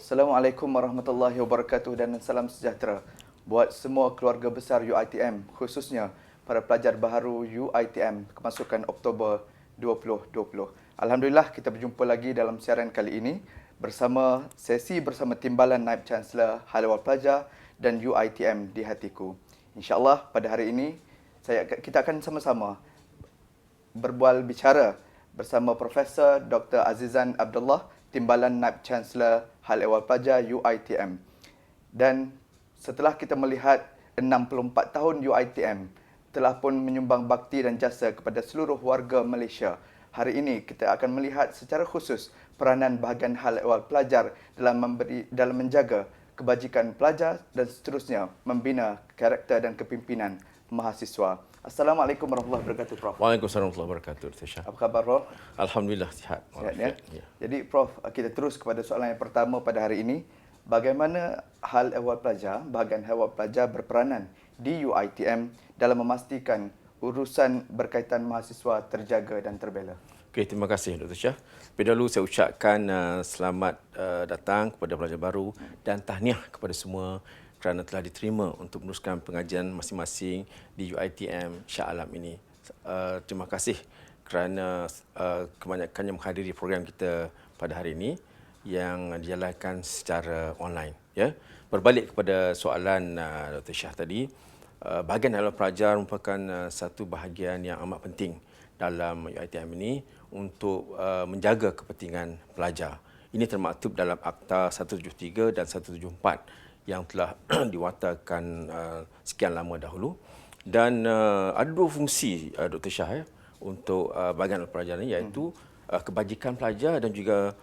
Assalamualaikum warahmatullahi wabarakatuh dan salam sejahtera buat semua keluarga besar UiTM, khususnya para pelajar baharu UiTM kemasukan Oktober 2020. Alhamdulillah kita berjumpa lagi dalam siaran kali ini bersama Timbalan Naib Chancellor Hal Ehwal Pelajar dan UiTM di hatiku. InsyaAllah pada hari ini kita akan sama-sama berbual bicara bersama Profesor Dr. Azizan Abdullah, Timbalan Naib Chancellor Hal Ehwal Pelajar UiTM. Dan setelah kita melihat 64 tahun UiTM telah pun menyumbang bakti dan jasa kepada seluruh warga Malaysia, hari ini kita akan melihat secara khusus peranan bahagian Hal Ehwal Pelajar dalam menjaga kebajikan pelajar dan seterusnya membina karakter dan kepimpinan mahasiswa. Assalamualaikum warahmatullahi wabarakatuh, Prof. Waalaikumsalam warahmatullahi wabarakatuh, Syah. Apa khabar, Prof? Alhamdulillah sihat. Sihat, ya? Jadi, Prof, kita terus kepada soalan yang pertama pada hari ini. Bagaimana Hal Ehwal Pelajar, bahagian Hal Ehwal Pelajar berperanan di UiTM dalam memastikan urusan berkaitan mahasiswa terjaga dan terbela? Okey, terima kasih Dr. Syah. Lebih dahulu saya ucapkan selamat datang kepada pelajar baru dan tahniah kepada semua kerana telah diterima untuk meneruskan pengajian masing-masing di UiTM Shah Alam ini. Terima kasih kerana kebanyakannya menghadiri program kita pada hari ini yang dijalankan secara online. Ya. Berbalik kepada soalan Dr. Syah tadi, bahagian Hal Ehwal Pelajar merupakan satu bahagian yang amat penting dalam UiTM ini untuk menjaga kepentingan pelajar. Ini termaktub dalam Akta 173 dan 174 yang telah diwatakan sekian lama dahulu. Dan ada dua fungsi Dr. Syah untuk bahagian pelajar ini, iaitu kebajikan pelajar dan juga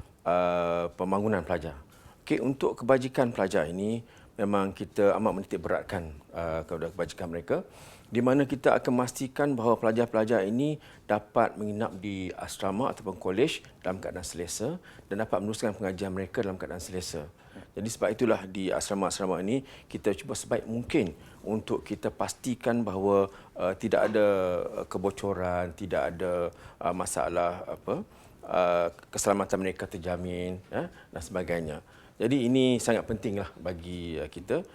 pembangunan pelajar. Okey, untuk kebajikan pelajar ini memang kita amat menitik beratkan kepada kebajikan mereka, di mana kita akan memastikan bahawa pelajar-pelajar ini dapat menginap di asrama ataupun kolej dalam keadaan selesa dan dapat meneruskan pengajian mereka dalam keadaan selesa. Jadi sebab itulah di asrama-asrama ini kita cuba sebaik mungkin untuk kita pastikan bahawa tidak ada kebocoran, tidak ada masalah keselamatan mereka terjamin dan sebagainya. Jadi ini sangat pentinglah bagi kita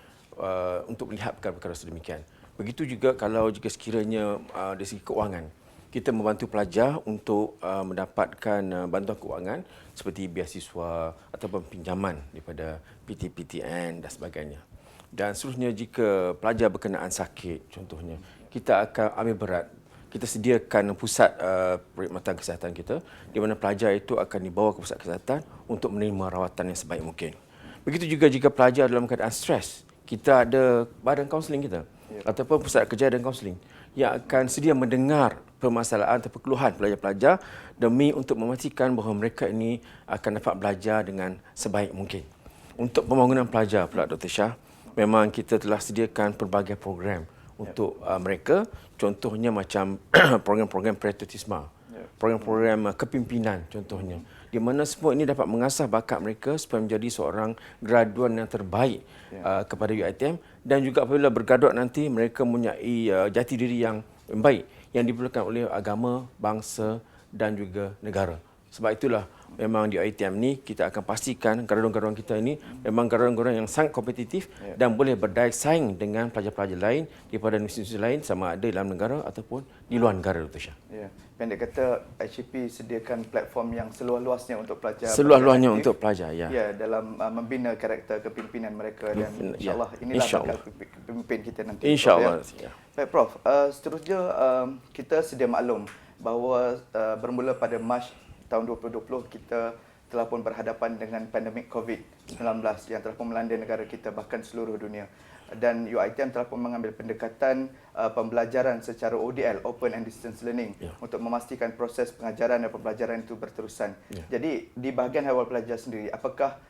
untuk melihat perkara-perkara sedemikian. Begitu juga kalau jika sekiranya dari segi keuangan, kita membantu pelajar untuk mendapatkan bantuan keuangan seperti beasiswa ataupun pinjaman daripada PTPTN dan sebagainya. Dan seterusnya jika pelajar berkenaan sakit contohnya, kita akan ambil berat. Kita sediakan pusat perkhidmatan kesihatan kita di mana pelajar itu akan dibawa ke pusat kesihatan untuk menerima rawatan yang sebaik mungkin. Begitu juga jika pelajar dalam keadaan stres, kita ada badan kaunseling kita ataupun pusat kerja dan kaunseling yang akan sedia mendengar permasalahan atau keluhan pelajar-pelajar demi untuk memastikan bahawa mereka ini akan dapat belajar dengan sebaik mungkin. Untuk pembangunan pelajar pula Dr. Syah, memang kita telah sediakan pelbagai program untuk mereka, contohnya macam program-program patriotisme, program-program kepimpinan contohnya, di mana semua ini dapat mengasah bakat mereka supaya menjadi seorang graduan yang terbaik kepada UiTM, dan juga apabila bergraduat nanti mereka mempunyai jati diri yang baik yang diperlukan oleh agama, bangsa dan juga negara. Sebab itulah memang di UiTM ni kita akan pastikan graduan-graduan kita ini memang graduan-graduan yang sangat kompetitif dan boleh berdaya saing dengan pelajar-pelajar lain daripada institusi lain, sama ada dalam negara ataupun di luar negara, Dr. Syah. Ya. Pendek kata, HEP sediakan platform yang seluas-luasnya untuk pelajar. Seluas-luasnya untuk pelajar, ya. Ya, dalam membina karakter kepimpinan mereka, dan insyaAllah inilah bakal pemimpin kita nanti. InsyaAllah. Ya. Baik, Prof. Seterusnya, kita sedia maklum bahawa bermula pada Mac tahun 2020, kita telah pun berhadapan dengan pandemik COVID-19 yang telah pun melanda negara kita, bahkan seluruh dunia. Dan UiTM telah pun mengambil pendekatan pembelajaran secara ODL, Open and Distance Learning, untuk memastikan proses pengajaran dan pembelajaran itu berterusan. Jadi, di bahagian Hal Ehwal Pelajar sendiri, apakah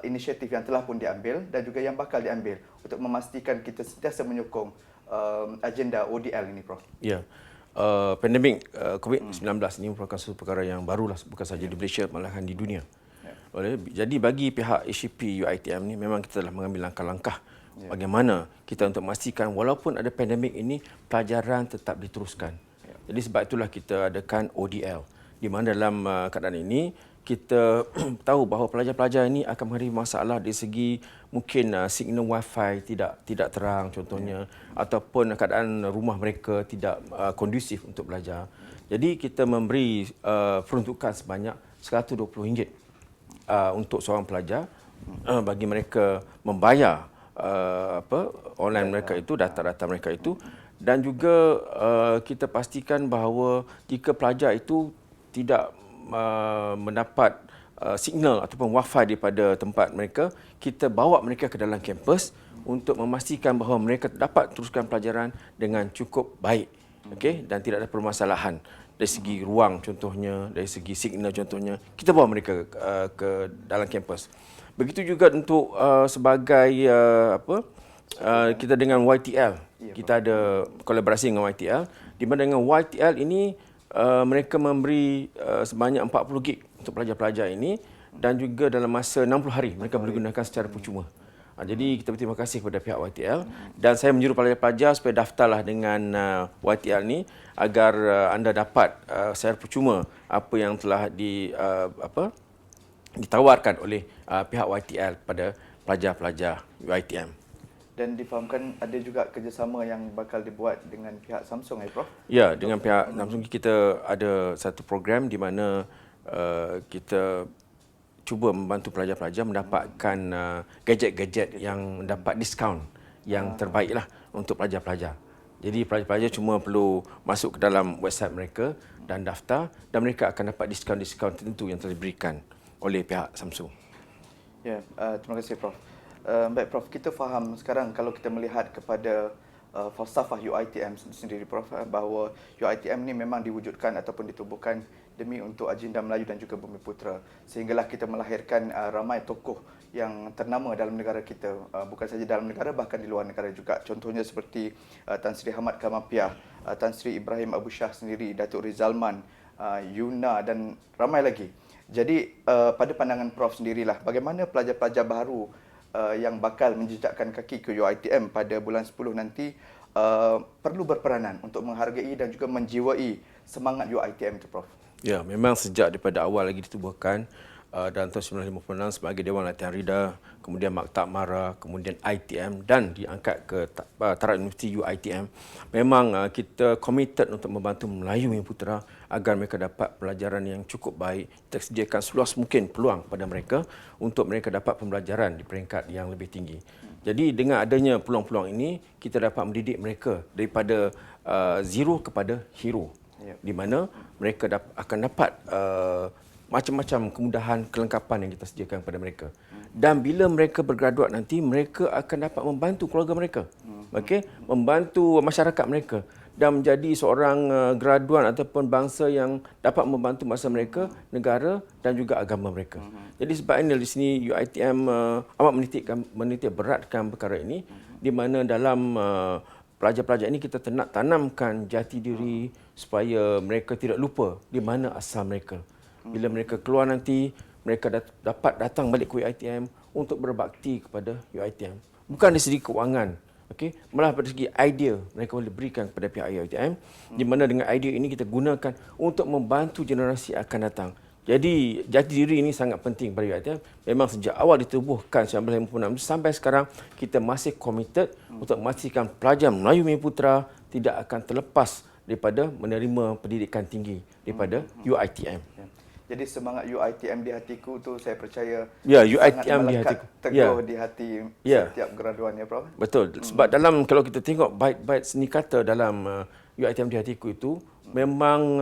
inisiatif yang telah pun diambil dan juga yang bakal diambil untuk memastikan kita sentiasa menyokong agenda ODL ini, Prof? Ya. Pandemik COVID-19 ini merupakan satu perkara yang barulah, bukan sahaja di Malaysia, malahan di dunia. Jadi bagi pihak HEP UiTM ni memang kita telah mengambil langkah-langkah bagaimana kita untuk memastikan walaupun ada pandemik ini, pelajaran tetap diteruskan. Jadi sebab itulah kita adakan ODL, di mana dalam keadaan ini kita tahu bahawa pelajar-pelajar ini akan menghadapi masalah dari segi mungkin signal wifi tidak terang contohnya, ataupun keadaan rumah mereka tidak kondusif untuk belajar. Jadi kita memberi peruntukan sebanyak RM120 untuk seorang pelajar bagi mereka membayar online mereka itu, data-data mereka itu, dan juga kita pastikan bahawa jika pelajar itu tidak mendapat signal ataupun wifi daripada tempat mereka, kita bawa mereka ke dalam kampus untuk memastikan bahawa mereka dapat teruskan pelajaran dengan cukup baik, okey, dan tidak ada permasalahan dari segi ruang contohnya, dari segi signal contohnya, kita bawa mereka ke dalam kampus. Begitu juga untuk sebagai kita dengan YTL, kita ada kolaborasi dengan YTL, di mana dengan YTL ini mereka memberi sebanyak 40 gig untuk pelajar-pelajar ini, dan juga dalam masa 60 hari mereka boleh gunakan secara percuma. Jadi kita berterima kasih kepada pihak YTL, dan saya menyuruh pelajar-pelajar supaya daftarlah dengan YTL ni agar anda dapat secara percuma apa yang telah ditawarkan oleh pihak YTL kepada pelajar-pelajar UiTM. Dan difahamkan ada juga kerjasama yang bakal dibuat dengan pihak Samsung, Prof? Ya, dengan pihak Samsung kita ada satu program di mana kita cuba membantu pelajar-pelajar mendapatkan gadget-gadget yang dapat diskaun yang terbaiklah untuk pelajar-pelajar. Jadi pelajar-pelajar cuma perlu masuk ke dalam website mereka dan daftar, dan mereka akan dapat diskaun-diskaun tertentu yang telah diberikan oleh pihak Samsung. Ya, terima kasih, Prof. Baik, Prof, kita faham sekarang kalau kita melihat kepada falsafah UiTM sendiri, Prof, bahawa UiTM ni memang diwujudkan ataupun ditubuhkan demi untuk agenda Melayu dan juga Bumiputera, sehinggalah kita melahirkan ramai tokoh yang ternama dalam negara kita, bukan saja dalam negara, bahkan di luar negara juga. Contohnya seperti Tan Sri Hamad Kamapiah, Tan Sri Ibrahim Abu Shah sendiri, Datuk Rizalman, Yuna dan ramai lagi. Jadi pada pandangan Prof sendirilah, bagaimana pelajar-pelajar baru yang bakal menjejakkan kaki ke UiTM pada bulan 10 nanti perlu berperanan untuk menghargai dan juga menjiwai semangat UiTM itu, Prof? Ya, memang sejak daripada awal lagi ditubuhkan dalam tahun 1956 sebagai Dewan Latihan Rida, kemudian Maktab Mara, kemudian ITM, dan diangkat ke Taraf Universiti UiTM. Memang kita komited untuk membantu Melayu Bumiputera agar mereka dapat pelajaran yang cukup baik. Kita sediakan seluas mungkin peluang kepada mereka untuk mereka dapat pembelajaran di peringkat yang lebih tinggi. Jadi dengan adanya peluang-peluang ini, kita dapat mendidik mereka daripada zero kepada hero, di mana mereka akan dapat macam-macam kemudahan, kelengkapan yang kita sediakan kepada mereka. Dan bila mereka bergraduat nanti, mereka akan dapat membantu keluarga mereka, membantu masyarakat mereka, dan menjadi seorang graduan ataupun bangsa yang dapat membantu masa mereka, negara dan juga agama mereka. Jadi sebab ini di sini UiTM amat menitik beratkan perkara ini, di mana dalam pelajar-pelajar ini kita nak tanamkan jati diri supaya mereka tidak lupa di mana asal mereka. Bila mereka keluar nanti, mereka dapat datang balik ke UiTM untuk berbakti kepada UiTM. Bukan dari segi keuangan, malah dari segi idea mereka boleh berikan kepada pihak UiTM, di mana dengan idea ini kita gunakan untuk membantu generasi akan datang. Jadi jati diri ini sangat penting pada UiTM. Memang sejak awal ditubuhkan 1956 sampai sekarang, kita masih komited untuk memastikan pelajar Melayu Bumiputera tidak akan terlepas daripada menerima pendidikan tinggi daripada UiTM. Jadi semangat UiTM di hatiku tu saya percaya UiTM di hatiku teguh di hati setiap graduan, ya, Prof? Betul. Sebab dalam, kalau kita tengok bait-bait seni kata dalam UiTM di hatiku itu memang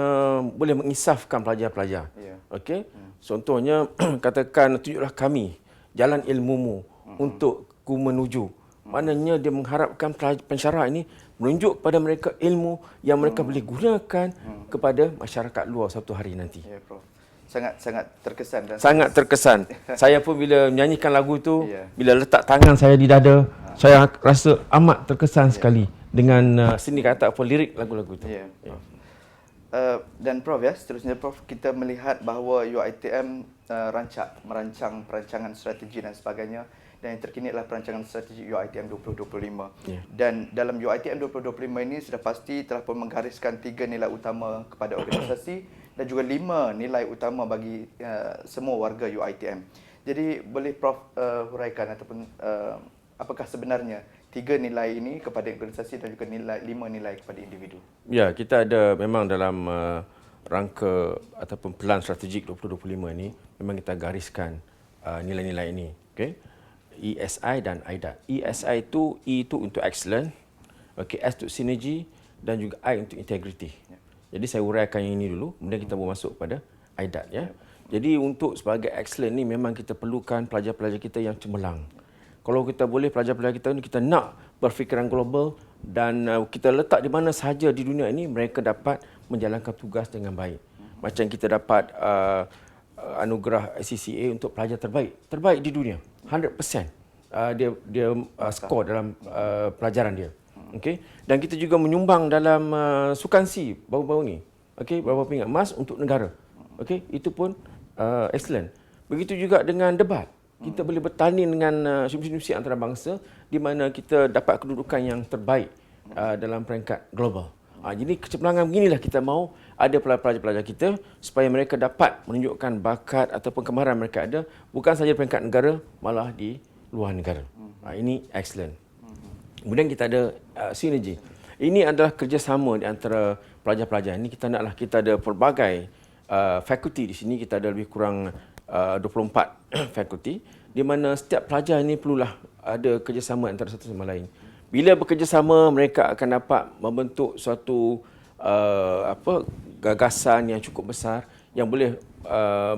boleh mengisafkan pelajar-pelajar. Contohnya katakan, tunjuklah kami jalan ilmumu untuk ku menuju. Maknanya dia mengharapkan pensyarah ini menunjuk kepada mereka ilmu yang mereka boleh gunakan kepada masyarakat luar satu hari nanti. Ya, Prof. Sangat terkesan dan sangat terkesan. Saya pun bila menyanyikan lagu itu, bila letak tangan saya di dada, saya rasa amat terkesan sekali dengan seni kata apa lirik lagu-lagu itu. Dan Prof, seterusnya Prof, kita melihat bahawa UiTM merancang perancangan strategi dan sebagainya, dan yang terkini adalah perancangan strategi UiTM 2025. Dan dalam UiTM 2025 ini sudah pasti telah pun menggariskan 3 nilai utama kepada organisasi dan juga 5 nilai utama bagi semua warga UiTM. Jadi boleh Prof huraikan ataupun apakah sebenarnya 3 nilai ini kepada organisasi dan juga 5 nilai kepada individu? Ya, kita ada memang dalam rangka ataupun pelan strategik 2025 ini memang kita gariskan nilai-nilai ini. Okay? ESI dan IDAT. ESI itu E itu untuk excellent, okay, S untuk synergy dan juga I untuk integrity. Jadi saya uraikan yang ini dulu, kemudian kita boleh masuk pada IDAT ya. Jadi untuk sebagai excellent ni memang kita perlukan pelajar-pelajar kita yang cemerlang. Kalau kita boleh pelajar-pelajar kita ni kita nak berfikiran global dan kita letak di mana sahaja di dunia ini mereka dapat menjalankan tugas dengan baik. Macam kita dapat anugerah ICCA untuk pelajar terbaik di dunia. 100% dia skor dalam pelajaran dia. Okey, dan kita juga menyumbang dalam sukansi baru-baru ni. Okey, beberapa pingat emas untuk negara. Okey, itu pun excellent. Begitu juga dengan debat. Kita boleh bertanding dengan institusi antarabangsa di mana kita dapat kedudukan yang terbaik dalam peringkat global. Jadi kecemerlangan beginilah kita mahu ada pelajar-pelajar kita supaya mereka dapat menunjukkan bakat ataupun kemahiran mereka ada bukan sahaja peringkat negara, malah di luar negara. Ini excellent. Kemudian kita ada sinergi. Ini adalah kerjasama di antara pelajar-pelajar. Ini kita naklah kita ada pelbagai fakulti di sini. Kita ada lebih kurang 24 fakulti di mana setiap pelajar ini perlulah ada kerjasama antara satu sama lain. Bila bekerjasama, mereka akan dapat membentuk suatu gagasan yang cukup besar yang boleh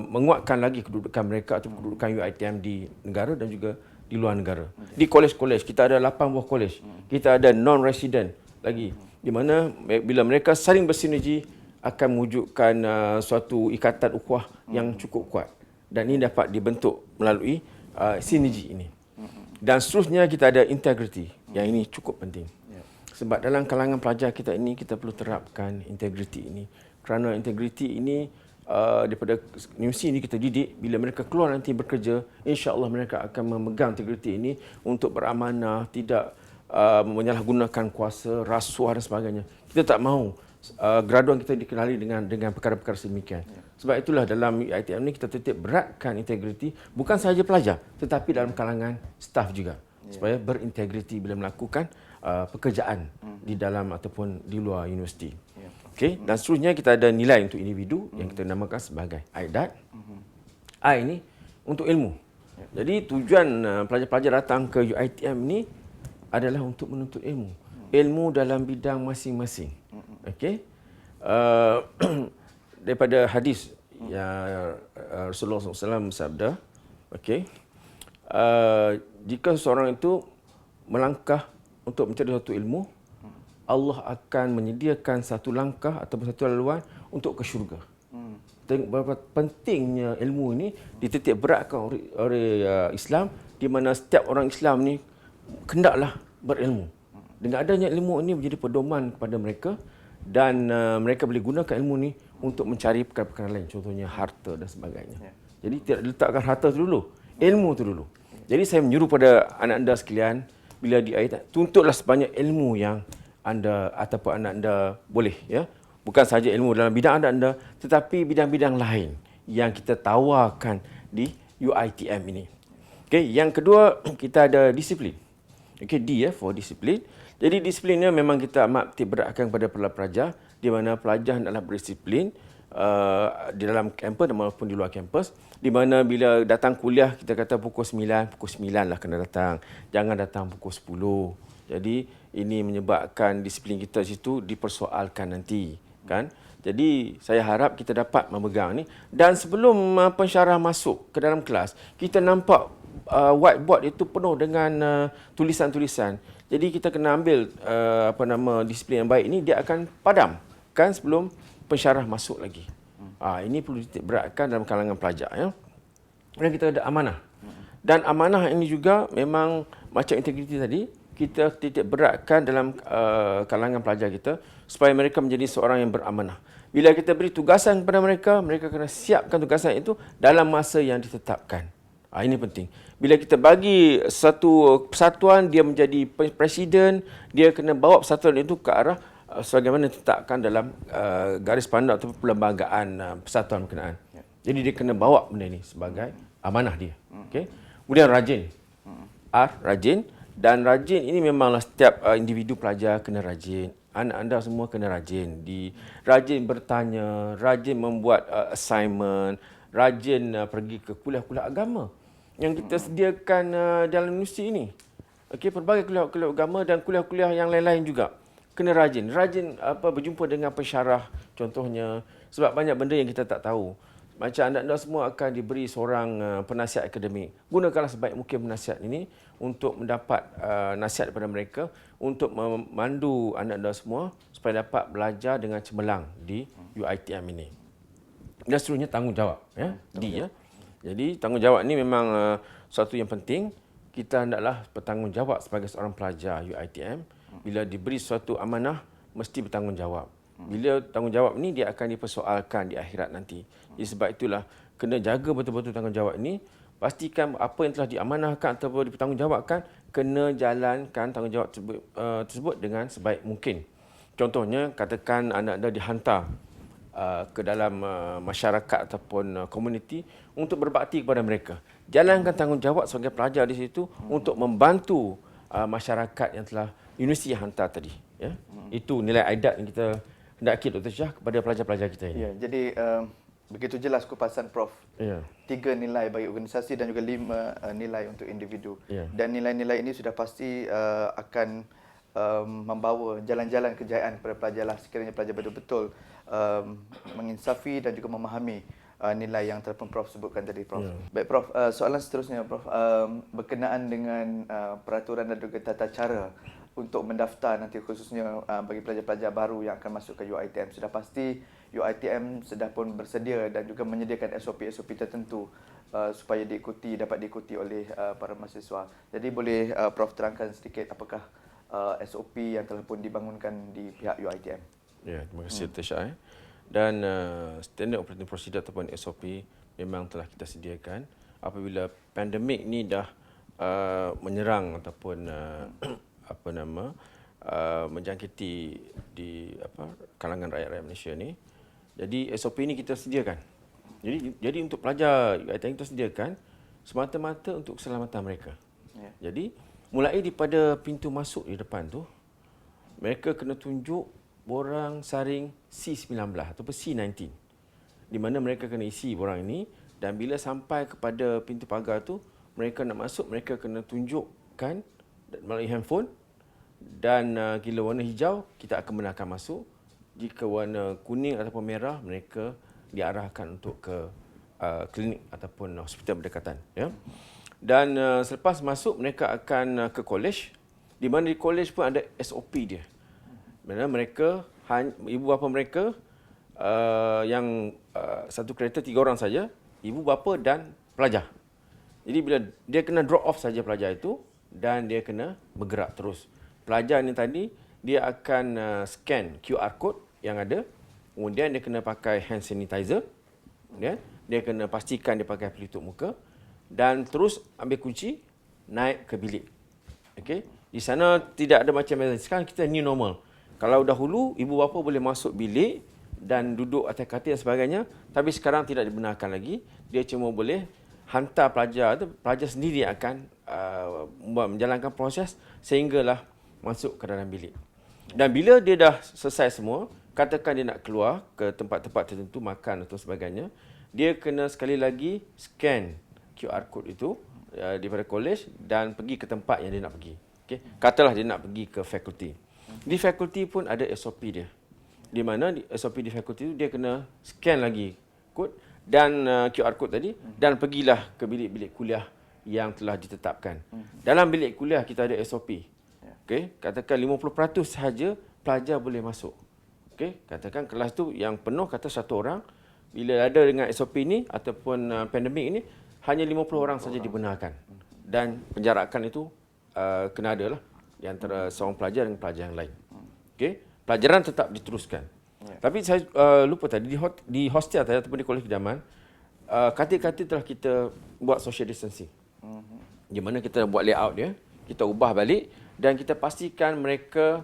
menguatkan lagi kedudukan mereka atau kedudukan UiTM di negara dan juga di luar negara. Di kolej-kolej, kita ada 8 buah kolej. Kita ada non-resident lagi. Di mana bila mereka saling bersinergi akan mewujudkan suatu ikatan ukhuwah yang cukup kuat. Dan ini dapat dibentuk melalui sinergi ini. Dan seterusnya kita ada integrity. Yang ini cukup penting. Sebab dalam kalangan pelajar kita ini, kita perlu terapkan integrity ini. Kerana integrity ini daripada universiti ini kita didik, bila mereka keluar nanti bekerja, insya-Allah mereka akan memegang integriti ini untuk beramanah, tidak menyalahgunakan kuasa, rasuah dan sebagainya. Kita tak mahu graduan kita dikenali dengan perkara-perkara sedemikian. Sebab itulah dalam UiTM ini kita titik beratkan integriti bukan sahaja pelajar tetapi dalam kalangan staf juga supaya berintegriti bila melakukan pekerjaan di dalam ataupun di luar universiti. Okey, dan seterusnya kita ada nilai untuk individu yang kita namakan sebagai IDAT. I ini untuk ilmu. Jadi tujuan pelajar-pelajar datang ke UiTM ini adalah untuk menuntut ilmu. Ilmu dalam bidang masing-masing. Okey. Daripada hadis yang Rasulullah SAW bersabda, okey. Jika seseorang itu melangkah untuk mencari satu ilmu, Allah akan menyediakan satu langkah ataupun satu laluan untuk ke syurga. Tengok berapa pentingnya ilmu ini dititik beratkan oleh Islam, di mana setiap orang Islam ni hendaklah berilmu. Dengan adanya ilmu ini menjadi pedoman kepada mereka dan mereka boleh gunakan ilmu ini untuk mencari perkara-perkara lain, contohnya harta dan sebagainya. Jadi tidak diletakkan harta itu dulu, ilmu itu dulu. Jadi saya menyuruh pada anak anda sekalian, bila di ayat, tuntutlah sebanyak ilmu yang anda ataupun anak anda boleh, ya. Bukan sahaja ilmu dalam bidang anda, tetapi bidang-bidang lain yang kita tawarkan di UiTM ini. Okey, yang kedua kita ada disiplin. Okey, D for disiplin. Jadi disiplinnya memang kita amat beratkan kepada pelajar di mana pelajar hendaklah berdisiplin di dalam kampus maupun di luar kampus. Di mana bila datang kuliah kita kata pukul 9 lah kena datang. Jangan datang pukul 10. Jadi ini menyebabkan disiplin kita situ dipersoalkan nanti, kan? Jadi saya harap kita dapat memegang ni dan sebelum pensyarah masuk ke dalam kelas, kita nampak whiteboard itu penuh dengan tulisan-tulisan. Jadi kita kena ambil disiplin yang baik ini, dia akan padam kan sebelum pensyarah masuk lagi. Ini perlu dititik beratkan dalam kalangan pelajar, ya. Dan kita ada amanah. Dan amanah ini juga memang macam integriti tadi, kita titik beratkan dalam kalangan pelajar kita supaya mereka menjadi seorang yang beramanah. Bila kita beri tugasan kepada mereka, mereka kena siapkan tugasan itu dalam masa yang ditetapkan. Ini penting. Bila kita bagi satu persatuan, dia menjadi presiden, dia kena bawa persatuan itu ke arah sebagaimana ditetapkan dalam garis panduan atau perlembagaan persatuan berkenaan. Jadi dia kena bawa benda ini sebagai amanah dia. Okey. Kemudian rajin. Rajin, dan rajin ini memanglah setiap individu pelajar kena rajin. Anak anda semua kena rajin. Rajin bertanya, rajin membuat assignment, rajin pergi ke kuliah-kuliah agama yang kita sediakan dalam universiti ini. Okey, pelbagai kuliah-kuliah agama dan kuliah-kuliah yang lain-lain juga. Kena rajin. Rajin berjumpa dengan pensyarah contohnya, sebab banyak benda yang kita tak tahu. Macam anda semua akan diberi seorang penasihat akademik. Gunakanlah sebaik mungkin penasihat ini untuk mendapat nasihat daripada mereka untuk memandu anda semua supaya dapat belajar dengan cemerlang di UiTM ini. Dan seterusnya tanggungjawab. Jadi tanggungjawab ini memang suatu yang penting. Kita hendaklah bertanggungjawab sebagai seorang pelajar UiTM. Bila diberi suatu amanah, mesti bertanggungjawab. Bila tanggungjawab ini dia akan dipersoalkan di akhirat nanti. Jadi sebab itulah kena jaga betul-betul tanggungjawab ini. Pastikan apa yang telah diamanahkan atau dipertanggungjawabkan kena jalankan tanggungjawab tersebut dengan sebaik mungkin. Contohnya katakan anak anda dihantar ke dalam masyarakat ataupun komuniti untuk berbakti kepada mereka. Jalankan tanggungjawab sebagai pelajar di situ untuk membantu masyarakat yang telah universiti yang hantar tadi. Ya. Itu nilai aidat yang kita hendaki Dr. Syah kepada pelajar-pelajar kita ini. Ya, jadi begitu jelas kupasan Prof. Ya. 3 nilai bagi organisasi dan juga 5 nilai untuk individu. Ya. Dan nilai-nilai ini sudah pasti akan membawa jalan-jalan kejayaan kepada pelajar sekiranya pelajar betul-betul menginsafi dan juga memahami nilai yang telah Prof sebutkan tadi, Prof. Ya. Baik, Prof. Soalan seterusnya, Prof. Berkenaan dengan peraturan dan juga tata cara untuk mendaftar nanti khususnya bagi pelajar-pelajar baru yang akan masuk ke UiTM. Sudah pasti UiTM sudah pun bersedia dan juga menyediakan SOP-SOP tertentu supaya dapat diikuti oleh para mahasiswa. Jadi boleh Prof terangkan sedikit apakah SOP yang telah pun dibangunkan di pihak UiTM. Ya, terima kasih Dr. Syah. Dan Standard Operating Procedure ataupun SOP memang telah kita sediakan apabila pandemik ni dah menyerang ataupun menjangkiti di kalangan rakyat Malaysia ni. Jadi SOP ni kita sediakan. Jadi untuk pelajar UiTM kita sediakan semata-mata untuk keselamatan mereka. Ya. Jadi mulai daripada pintu masuk di depan tu, mereka kena tunjuk borang saring C19 ataupun C19. Di mana mereka kena isi borang ini dan bila sampai kepada pintu pagar tu, mereka nak masuk, mereka kena tunjukkan melalui handphone dan bila warna hijau, kita akan benarkan masuk. Jika warna kuning ataupun merah, mereka diarahkan untuk ke klinik ataupun hospital berdekatan. Ya. Dan selepas masuk, mereka akan ke kolej. Di mana di kolej pun ada SOP dia. Mana mereka, ibu bapa mereka yang satu kereta 3 orang saja, ibu bapa dan pelajar. Jadi bila dia kena drop off saja pelajar itu dan dia kena bergerak terus. Pelajar ni tadi dia akan scan QR code yang ada, kemudian dia kena pakai hand sanitizer, kemudian dia kena pastikan dia pakai pelitup muka dan terus ambil kunci naik ke bilik. Okey, di sana tidak ada macam sekarang kita new normal. Kalau dahulu ibu bapa boleh masuk bilik dan duduk atas katil dan sebagainya, tapi sekarang tidak dibenarkan lagi. Dia cuma boleh hantar pelajar, pelajar sendiri akan menjalankan proses sehinggalah masuk ke dalam bilik. Dan bila dia dah selesai semua, katakan dia nak keluar ke tempat-tempat tertentu, makan atau sebagainya, dia kena sekali lagi scan QR code itu daripada kolej dan pergi ke tempat yang dia nak pergi. Okay? Katalah dia nak pergi ke fakulti. Di fakulti pun ada SOP dia. Di mana SOP di fakulti itu dia kena scan lagi kod dan QR code tadi dan pergilah ke bilik-bilik kuliah yang telah ditetapkan. Dalam bilik kuliah kita ada SOP. Okey, katakan 50% sahaja pelajar boleh masuk. Okey, katakan kelas tu yang penuh kata 1 orang. Bila ada dengan SOP ni ataupun pandemik ini hanya 50 orang saja dibenarkan. Dan penjarakan itu kena ada lah di antara seorang pelajar dengan pelajar yang lain. Okey, pelajaran tetap diteruskan. Tapi saya lupa tadi di hostel tadi ataupun di kolej kedaman katil-katil telah kita buat social distancing. Di mana kita buat layout dia, kita ubah balik dan kita pastikan mereka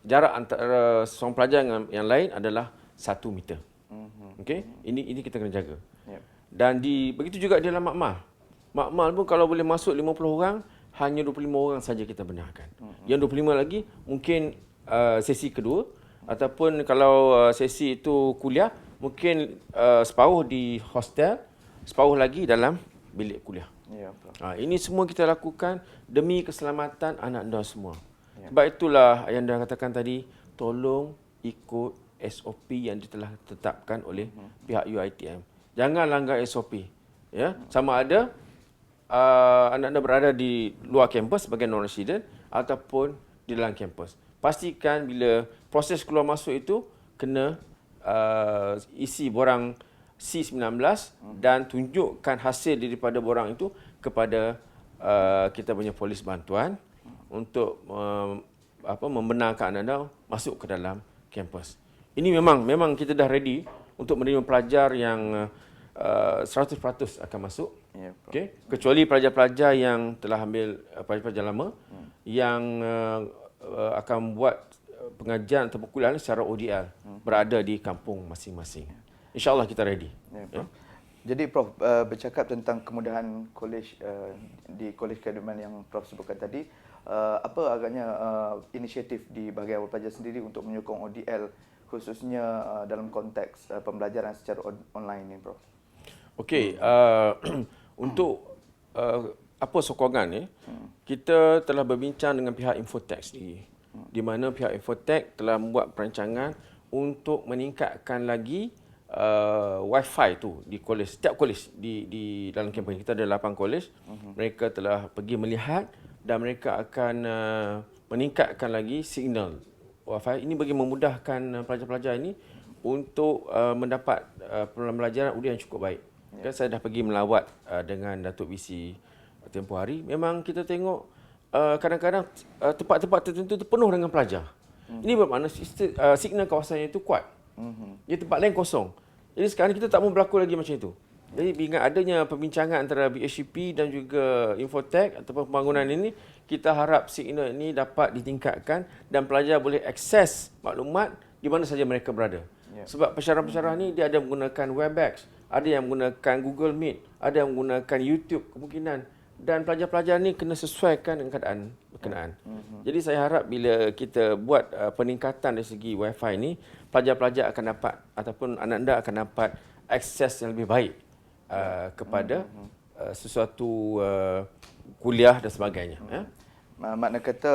jarak antara seorang pelajar dengan yang lain adalah 1 meter. Okey, ini kita kena jaga. Yep. Dan begitu juga di dalam makmal. Makmal pun kalau boleh masuk 50 orang, hanya 25 orang saja kita benarkan. Yang 25 lagi mungkin sesi kedua, ataupun kalau sesi itu kuliah, mungkin separuh di hostel, separuh lagi dalam bilik kuliah. Ya, Prof. Ini semua kita lakukan demi keselamatan anak anda semua. Sebab itulah yang anda katakan tadi, tolong ikut SOP yang telah ditetapkan oleh pihak UiTM. Jangan langgar SOP. Ya, sama ada anak anda berada di luar kampus sebagai non-resident ataupun di dalam kampus. Pastikan bila proses keluar masuk itu kena isi borang C19 dan tunjukkan hasil daripada borang itu kepada kita punya polis bantuan untuk membenarkan anda masuk ke dalam kampus. Ini memang kita dah ready untuk menerima pelajar yang 100% akan masuk. Ya, Okay? Kecuali pelajar-pelajar yang telah ambil pelajar-pelajar lama yang akan buat pengajian atau perkuliahan secara ODL berada di kampung masing-masing. InsyaAllah kita ready. Ya, Prof. Jadi Prof, bercakap tentang kemudahan kolej di kolej keagamaan yang Prof sebutkan tadi, apa agaknya inisiatif di bahagian awal pelajar sendiri untuk menyokong ODL khususnya dalam konteks pembelajaran secara online ni, Prof? Okey, untuk apa sokongan ni, kita telah berbincang dengan pihak Infotech sendiri, di mana pihak Infotech telah membuat perancangan untuk meningkatkan lagi Wi-Fi tu di kolej, setiap kolej di dalam kampus. Kita ada 8 kolej. Mereka telah pergi melihat dan mereka akan meningkatkan lagi signal Wi-Fi. Ini bagi memudahkan pelajar-pelajar ini untuk mendapat pembelajaran UDL yang cukup baik. Kan saya dah pergi melawat dengan Datuk BC tempoh hari. Memang kita tengok kadang-kadang tempat-tempat tertentu itu penuh dengan pelajar. Ini bermakna signal kawasannya itu kuat. Di tempat lain kosong. Jadi sekarang kita tak mau berlaku lagi macam itu. Jadi dengan adanya perbincangan antara BHCP dan juga Infotech ataupun pembangunan ini, kita harap signal ini dapat ditingkatkan dan pelajar boleh akses maklumat di mana saja mereka berada. Sebab pensyarah-pensyarah ni dia ada menggunakan Webex, ada yang menggunakan Google Meet, ada yang menggunakan YouTube kemungkinan, dan pelajar-pelajar ni kena sesuaikan dengan keadaan berkenaan. Jadi saya harap bila kita buat peningkatan dari segi Wi-Fi ni, pelajar-pelajar akan dapat ataupun anak anda akan dapat akses yang lebih baik kepada sesuatu kuliah dan sebagainya. Makna kata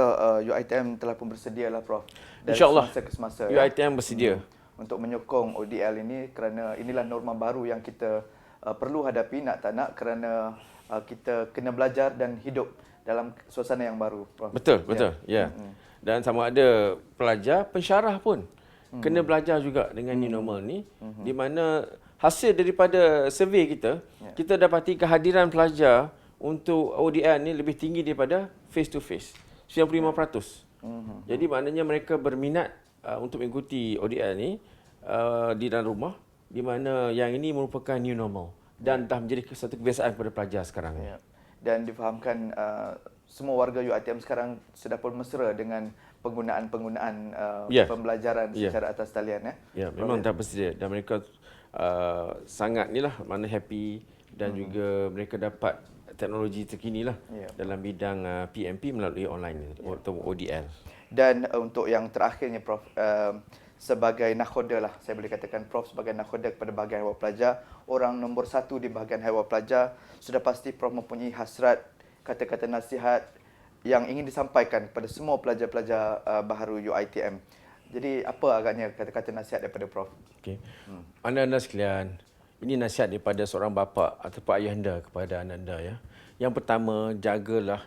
UiTM telah pun bersedia lah, Prof. Dari InsyaAllah semasa ke semasa. UiTM bersedia. Untuk menyokong ODL ini kerana inilah norma baru yang kita perlu hadapi nak tak nak kerana kita kena belajar dan hidup dalam suasana yang baru, Prof. Betul. Ya. Dan sama ada pelajar, pensyarah pun kena belajar juga dengan new normal ni, di mana hasil daripada survey kita, kita dapati kehadiran pelajar untuk ODL ni lebih tinggi daripada face to face, 95%. Jadi maknanya mereka berminat untuk mengikuti ODL ni di dalam rumah, di mana yang ini merupakan new normal dan dah menjadi satu kebiasaan kepada pelajar sekarang. Dan difahamkan semua warga UiTM sekarang sudah pun mesra dengan penggunaan pembelajaran secara atas talian. Memang dah bersedia dan mereka sangat mana happy dan juga mereka dapat teknologi terkini lah dalam bidang PMP melalui online atau ODL. Dan untuk yang terakhirnya, Prof, sebagai nakhoda lah, saya boleh katakan Prof sebagai nakhoda kepada bahagian haiwan pelajar, orang nombor 1 di bahagian haiwan pelajar, sudah pasti Prof mempunyai hasrat, kata-kata nasihat yang ingin disampaikan kepada semua pelajar-pelajar baharu UiTM. Jadi apa agaknya kata-kata nasihat daripada Prof? Okey. Anda-anda sekalian, ini nasihat daripada seorang bapa ataupun ayahanda kepada anak anda ya. Yang pertama, jagalah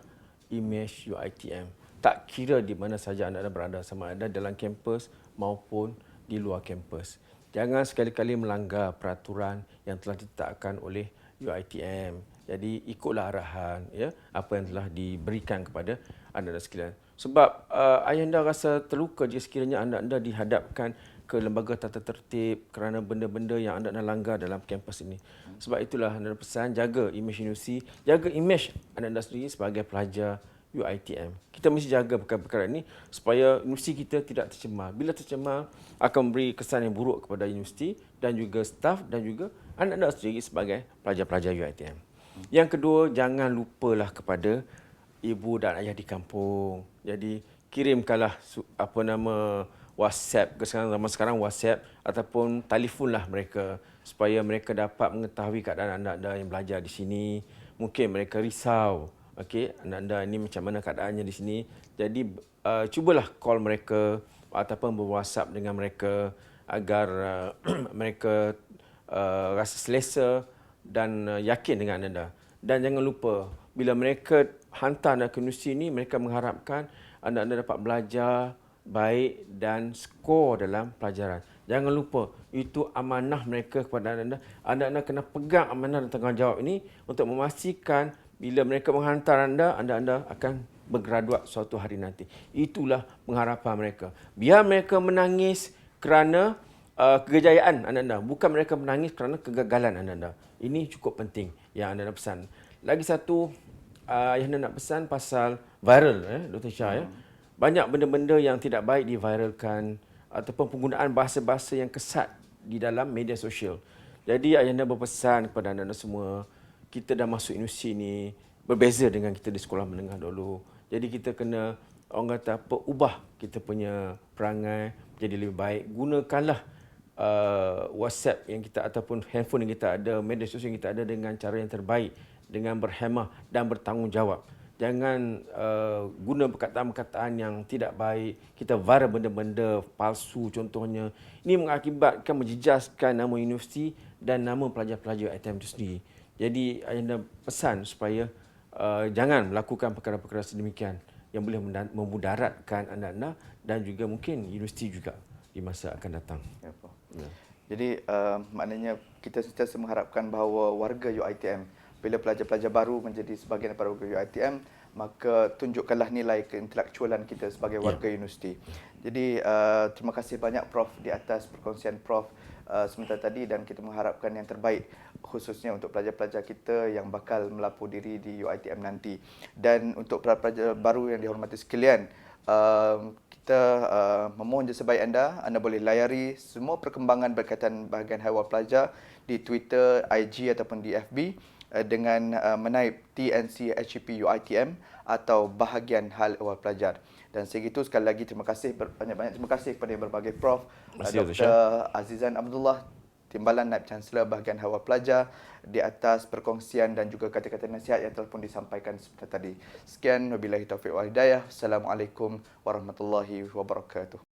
imej UiTM. Tak kira di mana saja anda berada, sama ada dalam kampus maupun di luar kampus. Jangan sekali-kali melanggar peraturan yang telah ditetapkan oleh UiTM. Jadi ikutlah arahan apa yang telah diberikan kepada anda sekalian. Sebab ayahanda rasa terluka jika sekiranya anda dihadapkan ke lembaga tata tertib kerana benda-benda yang anda langgar dalam kampus ini. Sebab itulah anda pesan, jaga imej universiti, jaga imej anda sendiri sebagai pelajar UiTM. Kita mesti jaga perkara-perkara ini supaya universiti kita tidak tercemar. Bila tercemar, akan memberi kesan yang buruk kepada universiti dan juga staf dan juga anak-anak sendiri sebagai pelajar-pelajar UiTM. Yang kedua, jangan lupalah kepada ibu dan ayah di kampung. Jadi kirimkanlah WhatsApp, zaman sekarang WhatsApp ataupun telefonlah mereka supaya mereka dapat mengetahui keadaan anak anda yang belajar di sini. Mungkin mereka risau, okey, anak anda ini macam mana keadaannya di sini. Jadi cubalah call mereka ataupun berWhatsApp dengan mereka agar mereka rasa selesa dan yakin dengan anda. Dan jangan lupa, bila mereka hantar anda ke universiti ini, mereka mengharapkan anda dapat belajar baik dan skor dalam pelajaran. Jangan lupa, itu amanah mereka kepada anda. Anda kena pegang amanah dan tanggungjawab ini untuk memastikan bila mereka menghantar anda akan bergraduat suatu hari nanti. Itulah pengharapan mereka. Biar mereka menangis kerana kejayaan anda, bukan mereka menangis kerana kegagalan anda. Ini cukup penting yang anda nak pesan. Lagi satu yang anda nak pesan pasal viral, Dr. Shah, ya. Banyak benda-benda yang tidak baik diviralkan ataupun penggunaan bahasa-bahasa yang kesat di dalam media sosial. Jadi ayahanda berpesan kepada anda semua, kita dah masuk universiti ini berbeza dengan kita di sekolah menengah dulu. Jadi kita kena, orang kata apa, ubah kita punya perangai jadi lebih baik. Gunakanlah WhatsApp yang kita ataupun handphone yang kita ada, media sosial yang kita ada dengan cara yang terbaik, dengan berhemah dan bertanggungjawab. Jangan guna perkataan-perkataan yang tidak baik. Kita viral benda-benda palsu contohnya. Ini mengakibatkan menjejaskan nama universiti dan nama pelajar-pelajar UiTM itu sendiri. Jadi ayahanda pesan supaya jangan melakukan perkara-perkara sedemikian yang boleh memudaratkan anak-anak dan juga mungkin universiti juga di masa akan datang. Ya, Pak. Ya. Jadi maknanya kita sentiasa mengharapkan bahawa warga UiTM, bila pelajar-pelajar baru menjadi sebahagian daripada warga UiTM, maka tunjukkanlah nilai keintelektualan kita sebagai warga universiti. Jadi terima kasih banyak Prof di atas perkongsian Prof sebentar tadi, dan kita mengharapkan yang terbaik khususnya untuk pelajar-pelajar kita yang bakal melapor diri di UiTM nanti. Dan untuk pelajar baru yang dihormati sekalian, kita memohon jasa baik anda boleh layari semua perkembangan berkaitan bahagian hal pelajar di Twitter, IG ataupun di FB dengan menaip TNC HEP UiTM atau bahagian hal ehwal pelajar. Dan segitu, sekali lagi terima kasih, banyak-banyak terima kasih kepada berbagai Prof, Dr. Azizan Abdullah, Timbalan Naib Chancellor bahagian hal ehwal pelajar, di atas perkongsian dan juga kata-kata nasihat yang telah pun disampaikan sebentar tadi. Sekian, wabillahi taufiq wal hidayah. Assalamualaikum warahmatullahi wabarakatuh.